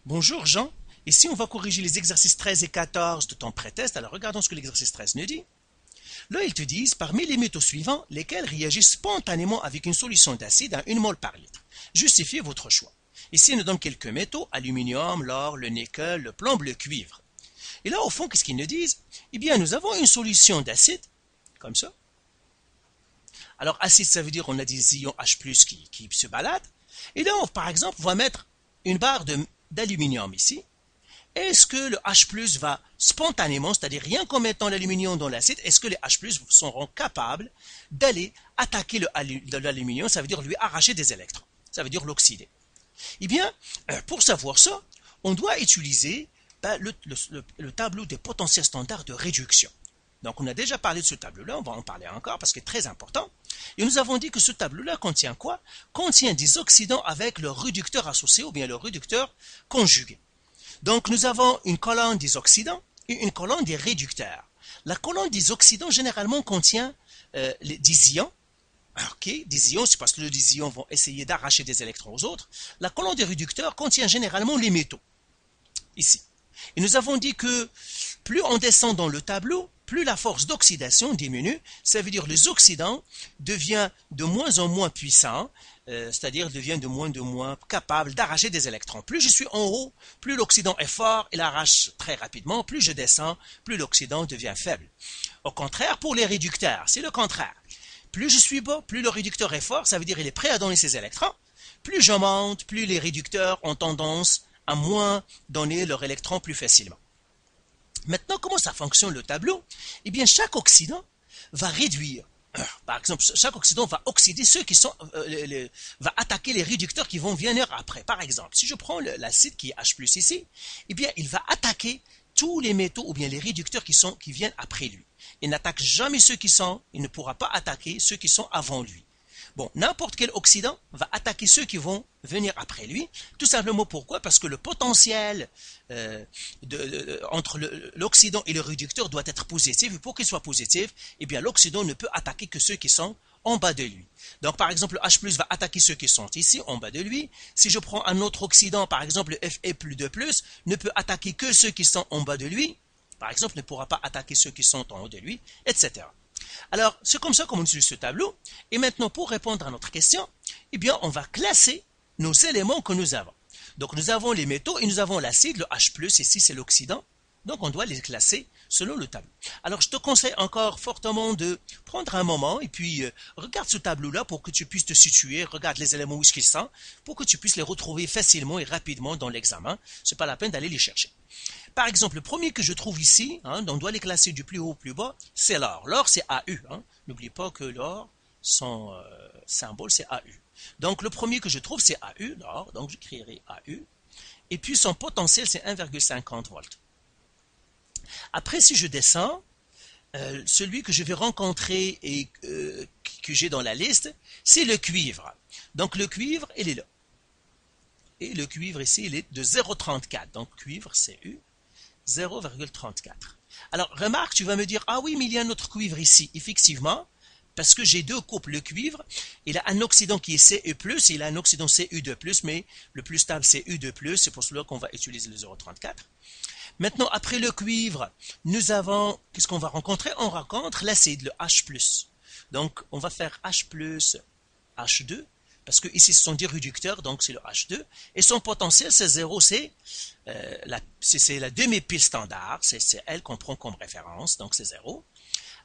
Bonjour Jean, ici on va corriger les exercices 13 et 14 de ton pré-test. Alors regardons ce que l'exercice 13 nous dit. Là ils te disent parmi les métaux suivants, lesquels réagissent spontanément avec une solution d'acide à 1 mol par litre. Justifiez votre choix. Ici il nous donne quelques métaux, aluminium, l'or, le nickel, le plomb, le cuivre. Et là au fond qu'est-ce qu'ils nous disent? Eh bien nous avons une solution d'acide, comme ça. Alors acide ça veut dire on a des ions H+, qui se baladent. Et là par exemple on va mettre une barre d'aluminium ici. Est-ce que le H+, va spontanément, c'est-à-dire rien qu'en mettant l'aluminium dans l'acide, est-ce que les H+, seront capables d'aller attaquer l'aluminium, ça veut dire lui arracher des électrons, ça veut dire l'oxyder. Eh bien, pour savoir ça, on doit utiliser le tableau des potentiels standards de réduction. Donc on a déjà parlé de ce tableau-là, on va en parler encore parce qu'il est très important. Et nous avons dit que ce tableau-là contient quoi? Contient des oxydants avec leur réducteur associé ou bien leur réducteur conjugué. Donc nous avons une colonne des oxydants et une colonne des réducteurs. La colonne des oxydants généralement contient des ions. Okay, des ions, c'est parce que les ions vont essayer d'arracher des électrons aux autres. La colonne des réducteurs contient généralement les métaux. Ici. Et nous avons dit que plus on descend dans le tableau, plus la force d'oxydation diminue. Ça veut dire que les oxydants deviennent de moins en moins puissants, c'est-à-dire deviennent de moins en moins capables d'arracher des électrons. Plus je suis en haut, plus l'oxydant est fort, il arrache très rapidement. Plus je descends, plus l'oxydant devient faible. Au contraire, pour les réducteurs, c'est le contraire. Plus je suis bas, plus le réducteur est fort, ça veut dire qu'il est prêt à donner ses électrons. Plus je monte, plus les réducteurs ont tendance à moins donner leurs électrons plus facilement. Maintenant, comment ça fonctionne le tableau? Eh bien, chaque oxydant va réduire. Par exemple, chaque oxydant va oxyder ceux qui sont, va attaquer les réducteurs qui vont venir après. Par exemple, si je prends l'acide qui est H+ ici, eh bien, il va attaquer tous les métaux ou bien les réducteurs qui viennent après lui. Il n'attaque jamais ceux qui sont, il ne pourra pas attaquer ceux qui sont avant lui. Bon, n'importe quel oxydant va attaquer ceux qui vont venir après lui. Tout simplement pourquoi? Parce que le potentiel entre l'oxydant et le réducteur doit être positif. Et pour qu'il soit positif, eh bien l'oxydant ne peut attaquer que ceux qui sont en bas de lui. Donc par exemple, le H+ va attaquer ceux qui sont ici, en bas de lui. Si je prends un autre oxydant, par exemple le Fe+2+, ne peut attaquer que ceux qui sont en bas de lui. Par exemple, ne pourra pas attaquer ceux qui sont en haut de lui, etc. Alors, c'est comme ça qu'on utilise ce tableau. Et maintenant, pour répondre à notre question, eh bien, on va classer nos éléments que nous avons. Donc, nous avons les métaux et nous avons l'acide, le H+, ici c'est l'oxydant. Donc, on doit les classer selon le tableau. Alors, je te conseille encore fortement de prendre un moment et puis regarde ce tableau-là pour que tu puisses te situer, regarde les éléments où ils sont, pour que tu puisses les retrouver facilement et rapidement dans l'examen. Ce n'est pas la peine d'aller les chercher. Par exemple, le premier que je trouve ici, on doit les classer du plus haut au plus bas, c'est l'or. L'or, c'est AU. N'oublie pas que l'or, son symbole, c'est AU. Donc, le premier que je trouve, c'est AU, l'or. Donc, j'écrirai AU. Et puis, son potentiel, c'est 1,50 volts. Après, si je descends, celui que je vais rencontrer et que j'ai dans la liste, c'est le cuivre. Donc, le cuivre, il est là. Et le cuivre ici, il est de 0,34. Donc, cuivre, CU, 0,34. Alors, remarque, tu vas me dire, ah oui, mais il y a un autre cuivre ici. Effectivement, parce que j'ai deux couples. Le cuivre, il a un oxydant qui est Cu+, et il a un oxydant Cu2+, mais le plus stable, c'est U2+, c'est pour cela qu'on va utiliser le 0,34. Maintenant, après le cuivre, nous avons, qu'est-ce qu'on va rencontrer? On rencontre l'acide, le H+. Donc, on va faire H+, H2, parce que ici, ce sont des réducteurs, donc c'est le H2. Et son potentiel, c'est 0, c'est la demi-pile standard, c'est elle qu'on prend comme référence, donc c'est 0.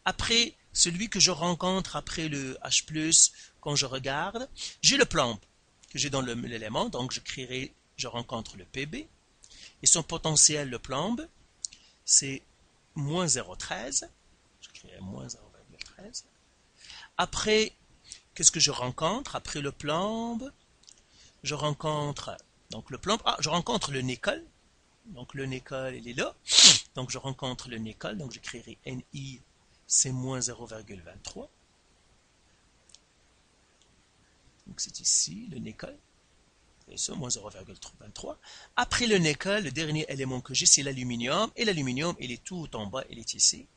Après, celui que je rencontre après le H+, quand je regarde, j'ai le plomb que j'ai dans l'élément, donc je rencontre le Pb. Et son potentiel, le plomb, c'est moins 0,13. J'écrirai moins 0,13. Après, qu'est-ce que je rencontre? Après le plomb, je rencontre je rencontre le nickel. Donc le nickel, il est là. Donc je rencontre le nickel. Donc j'écrirai Ni, c'est moins 0,23. Donc c'est ici, le nickel. Et ça, moins 0,23. Après le nickel, le dernier élément que j'ai, c'est l'aluminium. Et l'aluminium, il est tout en bas, il est ici.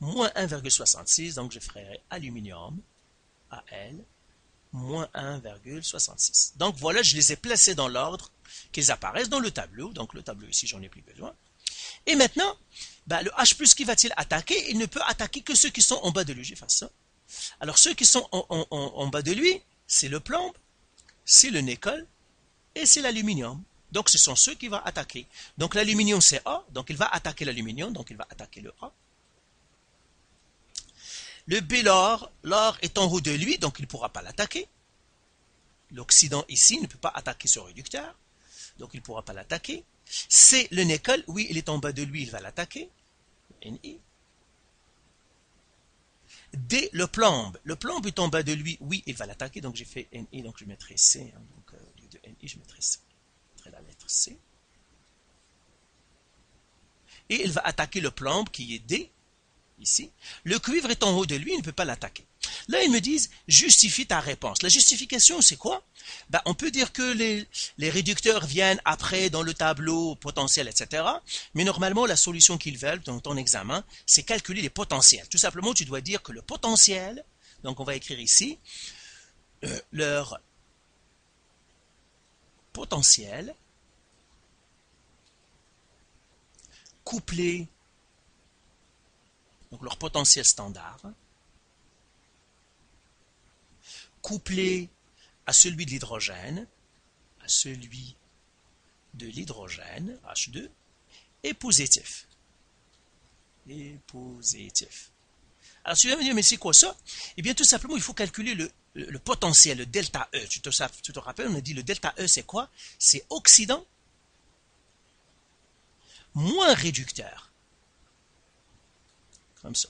Moins 1,66, donc je ferai aluminium, Al, moins 1,66. Donc voilà, je les ai placés dans l'ordre qu'ils apparaissent dans le tableau. Donc le tableau ici, j'en ai plus besoin. Et maintenant, ben, le H+, qui va-t-il attaquer? Il ne peut attaquer que ceux qui sont en bas de lui. J'efface ça. Alors ceux qui sont en bas de lui, c'est le plomb, c'est le nickel et c'est l'aluminium. Donc ce sont ceux qui vont attaquer. Donc l'aluminium c'est A, donc il va attaquer l'aluminium, donc il va attaquer le A. Le B, l'or est en haut de lui, donc il ne pourra pas l'attaquer. L'oxydant ici ne peut pas attaquer ce réducteur, donc il ne pourra pas l'attaquer. C, le nickel, oui, il est en bas de lui, il va l'attaquer. Ni. D, le plomb est en bas de lui, oui, il va l'attaquer, donc j'ai fait Ni, donc je mettrai C, hein, donc au lieu de Ni, je mettrai C. Je mettrai la lettre C. Et il va attaquer le plomb qui est D, ici. Le cuivre est en haut de lui, il ne peut pas l'attaquer. Là, ils me disent, justifie ta réponse. La justification, c'est quoi? Ben, on peut dire que les réducteurs viennent après dans le tableau potentiel, etc. Mais normalement, la solution qu'ils veulent dans ton examen, c'est calculer les potentiels. Tout simplement, tu dois dire que le potentiel, donc on va écrire ici, leur potentiel couplé, donc leur potentiel standard, couplé à celui de l'hydrogène, H2, est positif. Alors, tu vas me dire, mais c'est quoi ça? Eh bien, tout simplement, il faut calculer le potentiel, le delta E. Tu te rappelles, on a dit le delta E, c'est quoi? C'est oxydant moins réducteur. Comme ça.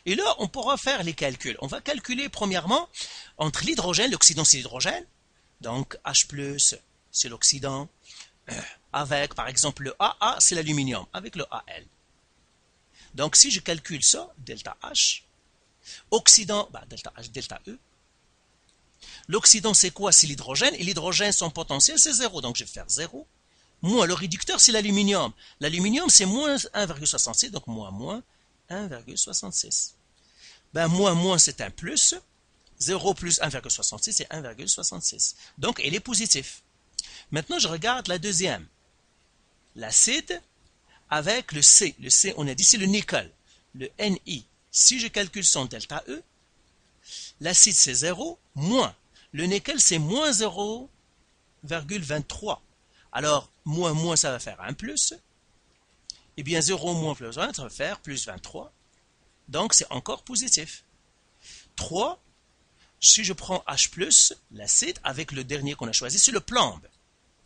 Et là, on pourra faire les calculs. On va calculer premièrement entre l'hydrogène, l'oxydant c'est l'hydrogène, donc H+, c'est l'oxydant, avec par exemple le AA, c'est l'aluminium, avec le Al. Donc si je calcule ça, delta H, oxydant, delta H, delta E, l'oxydant c'est quoi? C'est l'hydrogène, et l'hydrogène, son potentiel c'est 0, donc je vais faire 0, moins le réducteur c'est l'aluminium. L'aluminium c'est moins 1,66, donc moins 1,66. Ben, moins c'est un plus. 0 plus 1,66, c'est 1,66. Donc, elle est positive. Maintenant, je regarde la deuxième. L'acide avec le C. Le C, on a dit, c'est le nickel. Le Ni. Si je calcule son delta E, l'acide, c'est 0, moins. Le nickel, c'est moins 0,23. Alors, moins, ça va faire un plus. Eh bien, 0 moins plus 1, ça va faire plus 23. Donc, c'est encore positif. 3, si je prends H+, l'acide, avec le dernier qu'on a choisi, c'est le plomb,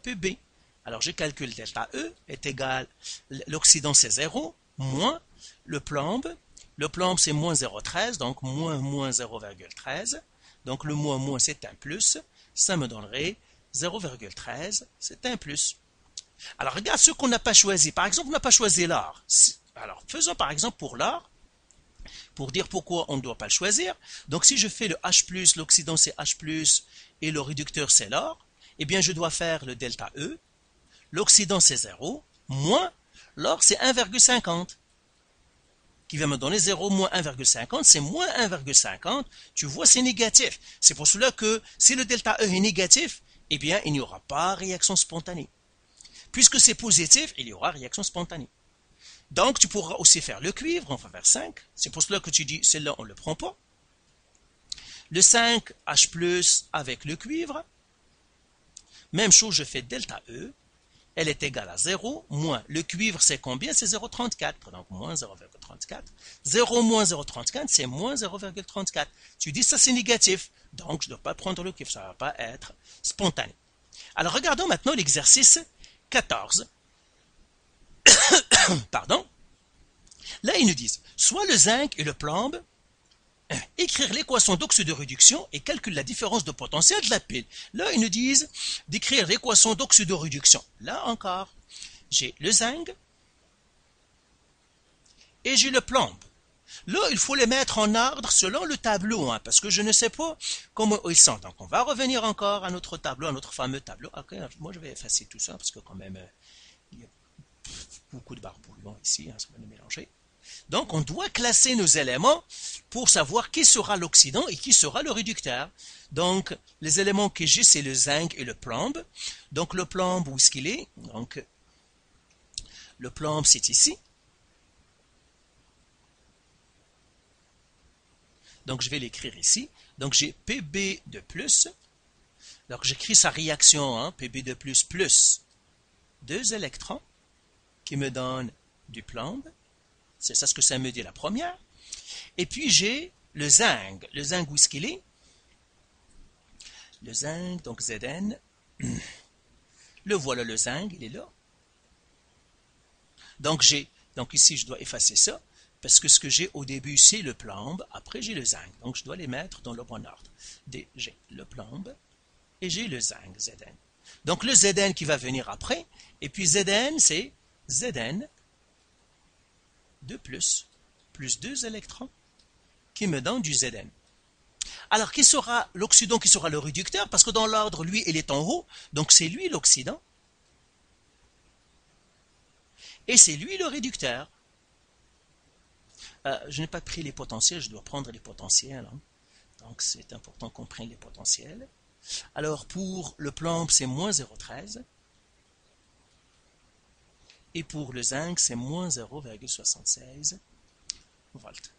Pb. Alors, je calcule delta E est égal, l'oxydant c'est 0, moins le plomb. Le plomb c'est moins 0,13, donc moins 0,13. Donc, le moins c'est un plus. Ça me donnerait 0,13, c'est un plus. Alors, regarde ce qu'on n'a pas choisi. Par exemple, on n'a pas choisi l'or. Alors, faisons par exemple pour l'or, pour dire pourquoi on ne doit pas le choisir. Donc, si je fais le H+, l'oxydant c'est H+, et le réducteur c'est l'or, eh bien, je dois faire le delta E. L'oxydant c'est 0, moins l'or c'est 1,50, qui va me donner 0 moins 1,50, c'est moins 1,50. Tu vois, c'est négatif. C'est pour cela que si le delta E est négatif, eh bien, il n'y aura pas réaction spontanée. Puisque c'est positif, il y aura réaction spontanée. Donc, tu pourras aussi faire le cuivre, on va faire 5. C'est pour cela que tu dis, celle-là, on ne le prend pas. Le 5H+, avec le cuivre. Même chose, je fais delta E. Elle est égale à 0, moins le cuivre, c'est combien? C'est 0,34. Donc, moins 0,34. 0 moins 0,34, c'est moins 0,34. Tu dis, ça, c'est négatif. Donc, je ne dois pas prendre le cuivre. Ça ne va pas être spontané. Alors, regardons maintenant l'exercice 14. Pardon. Là, ils nous disent, soit le zinc et le plomb, écrire l'équation d'oxyde de réduction et calculer la différence de potentiel de la pile. Là, ils nous disent d'écrire l'équation d'oxyde de réduction. Là encore, j'ai le zinc et j'ai le plomb. Là, il faut les mettre en ordre selon le tableau, hein, parce que je ne sais pas comment ils sont. Donc, on va revenir encore à notre tableau, à notre fameux tableau. Okay, moi, je vais effacer tout ça, parce que quand même, il y a beaucoup de barbouillons ici, hein, ça va nous mélanger. Donc, on doit classer nos éléments pour savoir qui sera l'oxydant et qui sera le réducteur. Donc, les éléments que j'ai, c'est le zinc et le plomb. Donc, le plomb, où est-ce qu'il est? Donc, le plomb, c'est ici. Donc, je vais l'écrire ici. Donc, j'ai Pb de plus. Donc, j'écris sa réaction, hein, Pb de plus 2 électrons qui me donnent du plomb. C'est ça ce que ça me dit la première. Et puis, j'ai le zinc. Le zinc, où est-ce qu'il est? Le zinc, donc Zn. Le voilà, le zinc, il est là. Donc, ici, je dois effacer ça. Parce que ce que j'ai au début, c'est le plomb. Après, j'ai le zinc. Donc, je dois les mettre dans le bon ordre. J'ai le plomb et j'ai le zinc, Zn. Donc, le Zn qui va venir après. Et puis, Zn, c'est Zn de plus 2 électrons qui me donne du Zn. Alors, qui sera l'oxydant, qui sera le réducteur? Parce que dans l'ordre, lui, il est en haut. Donc, c'est lui l'oxydant. Et c'est lui le réducteur. Je n'ai pas pris les potentiels, je dois prendre les potentiels. Hein. Donc, c'est important qu'on prenne les potentiels. Alors, pour le plomb, c'est moins 0,13. Et pour le zinc, c'est moins 0,76 volts.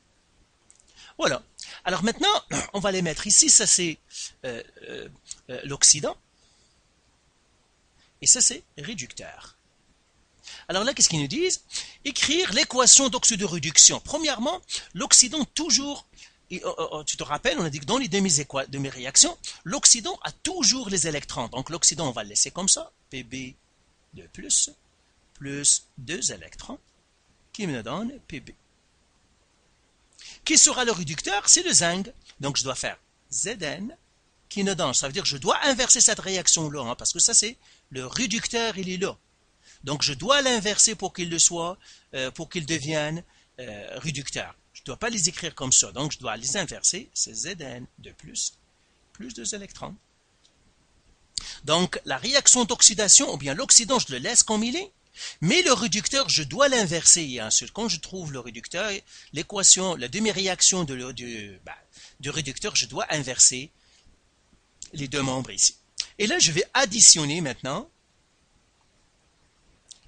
Voilà. Alors maintenant, on va les mettre ici. Ça, c'est l'oxydant. Et ça, c'est réducteur. Alors là, qu'est-ce qu'ils nous disent? Écrire l'équation d'oxydoréduction. Premièrement, l'oxydant toujours, tu te rappelles, on a dit que dans les demi-réactions, l'oxydant a toujours les électrons. Donc l'oxydant, on va le laisser comme ça, Pb de plus 2 électrons, qui me donne Pb. Qui sera le réducteur? C'est le zinc. Donc je dois faire Zn qui me donne. Ça veut dire que je dois inverser cette réaction-là, hein, parce que ça c'est le réducteur, il est là. Donc, je dois l'inverser pour qu'il le soit, pour qu'il devienne réducteur. Je ne dois pas les écrire comme ça. Donc, je dois les inverser. C'est Zn de plus 2 électrons. Donc, la réaction d'oxydation, ou bien l'oxydant, je le laisse comme il est. Mais le réducteur, je dois l'inverser. Et ensuite, quand je trouve le réducteur, l'équation, la demi-réaction du réducteur, je dois inverser les deux membres ici. Et là, je vais additionner maintenant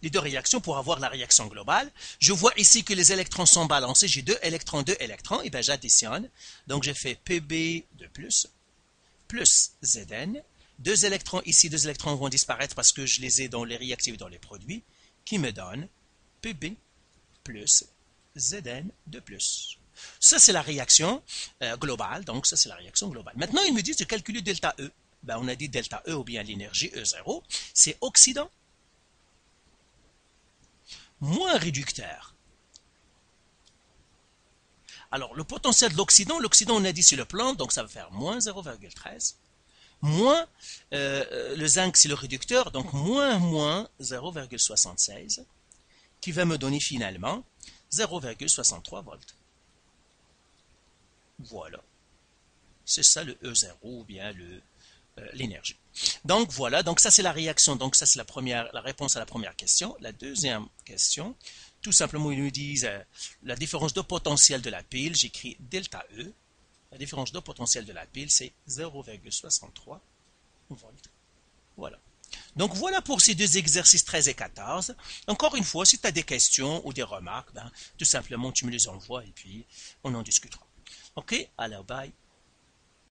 les deux réactions pour avoir la réaction globale. Je vois ici que les électrons sont balancés. J'ai 2 électrons, et bien j'additionne. Donc j'ai fait Pb de plus Zn. 2 électrons ici, 2 électrons vont disparaître parce que je les ai dans les réactifs dans les produits, qui me donne Pb plus Zn de plus. Ça, c'est la réaction globale. Donc ça, c'est la réaction globale. Maintenant, ils me disent de calculer delta E. Ben, on a dit delta E ou bien l'énergie E0. C'est oxydant moins réducteur. Alors, le potentiel de l'oxydant, on a dit c'est le plomb, donc ça va faire moins 0,13. Moins, le zinc c'est le réducteur, donc moins 0,76, qui va me donner finalement 0,63 volts. Voilà. C'est ça le E0 ou bien l'énergie. Donc voilà, donc ça c'est la réaction, donc ça c'est la réponse à la première question. La deuxième question, tout simplement ils nous disent la différence de potentiel de la pile, j'écris delta E, la différence de potentiel de la pile c'est 0,63 volts. Voilà. Donc voilà pour ces deux exercices 13 et 14. Encore une fois, si tu as des questions ou des remarques, tout simplement tu me les envoies et puis on en discutera. Ok, alors bye.